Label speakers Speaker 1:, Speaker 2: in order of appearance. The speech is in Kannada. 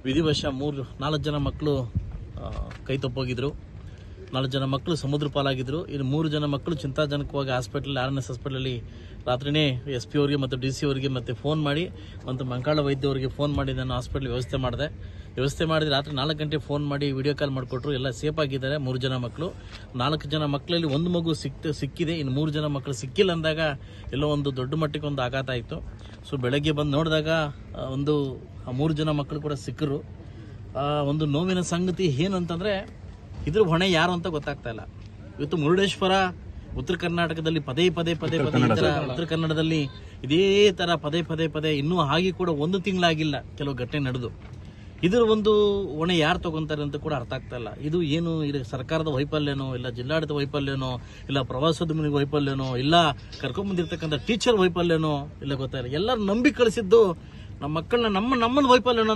Speaker 1: ವಿಧಿವಶ 4 ಜನ ಮಕ್ಕಳು ಕೈ ತಪ್ಪೋಗಿದ್ರು. 4 ಜನ ಮಕ್ಕಳು ಸಮುದ್ರ ಪಾಲಾಗಿದ್ರು. ಇನ್ನು 3 ಜನ ಮಕ್ಕಳು ಚಿಂತಾಜನಕವಾಗಿ RNS ಹಾಸ್ಪಿಟಲಲ್ಲಿ ರಾತ್ರಿನೇ SP ಅವರಿಗೆ ಮತ್ತು DC ಅವರಿಗೆ ಮತ್ತೆ ಫೋನ್ ಮಾಡಿ ಮತ್ತು ಮಂಕಾಳ ವೈದ್ಯ ಅವರಿಗೆ ಫೋನ್ ಮಾಡಿ ನಾನು ಹಾಸ್ಪಿಟಲ್ ವ್ಯವಸ್ಥೆ ಮಾಡಿದೆ. ರಾತ್ರಿ 4 ಗಂಟೆ ಫೋನ್ ಮಾಡಿ ವಿಡಿಯೋ ಕಾಲ್ ಮಾಡಿಕೊಟ್ರು. ಎಲ್ಲ ಸೇಫ್ ಆಗಿದ್ದಾರೆ 3 ಜನ ಮಕ್ಕಳು. 4 ಜನ ಮಕ್ಕಳಲ್ಲಿ 1 ಮಗು ಸಿಕ್ಕಿದೆ. ಇನ್ನು 3 ಜನ ಮಕ್ಕಳು ಸಿಕ್ಕಿಲ್ಲ ಅಂದಾಗ ಎಲ್ಲೋ ಒಂದು ದೊಡ್ಡ ಮಟ್ಟಿಗೆ ಒಂದು ಆಘಾತ ಆಯಿತು. ಸೊ ಬೆಳಗ್ಗೆ ಬಂದು ನೋಡಿದಾಗ ಆ 3 ಜನ ಮಕ್ಕಳು ಕೂಡ ಸಿಕ್ಕರು. ಒಂದು ನೋವಿನ ಸಂಗತಿ ಏನು ಅಂತಂದರೆ ಇದ್ರ ಹೊಣೆ ಯಾರು ಅಂತ ಗೊತ್ತಾಗ್ತಾ ಇಲ್ಲ. ಇವತ್ತು ಮುರುಡೇಶ್ವರ ಉತ್ತರ ಕರ್ನಾಟಕದಲ್ಲಿ ಪದೇ ಉತ್ತರ ಕನ್ನಡದಲ್ಲಿ ಇದೇ ಥರ ಪದೇ ಇನ್ನೂ ಹಾಗೆ ಕೂಡ 1 ತಿಂಗಳಾಗಿಲ್ಲ ಕೆಲವು ಘಟನೆ ನಡೆದು. ಇದರ ಒಂದು ಹೊಣೆ ಯಾರು ತಗೊಂತಾರೆ ಅಂತ ಕೂಡ ಅರ್ಥ ಆಗ್ತಾ ಇಲ್ಲ. ಇದು ಏನು ಇದು ಸರ್ಕಾರದ ವೈಫಲ್ಯನೋ, ಇಲ್ಲ ಜಿಲ್ಲಾಡಳಿತ ವೈಫಲ್ಯನೋ, ಇಲ್ಲ ಪ್ರವಾಸೋದ್ಯಮ ವೈಫಲ್ಯನೋ, ಇಲ್ಲ ಕರ್ಕೊಂಡ್ಬಂದಿರ್ತಕ್ಕಂಥ ಟೀಚರ್ ವೈಫಲ್ಯನೋ ಇಲ್ಲ ಗೊತ್ತಾಗಿಲ್ಲ. ಎಲ್ಲರೂ ನಂಬಿ ಕಳಿಸಿದ್ದು ನಮ್ಮ ಮಕ್ಕಳನ್ನ ನಮ್ಮನ್ನು ವೈಫಲ್ಯನೋ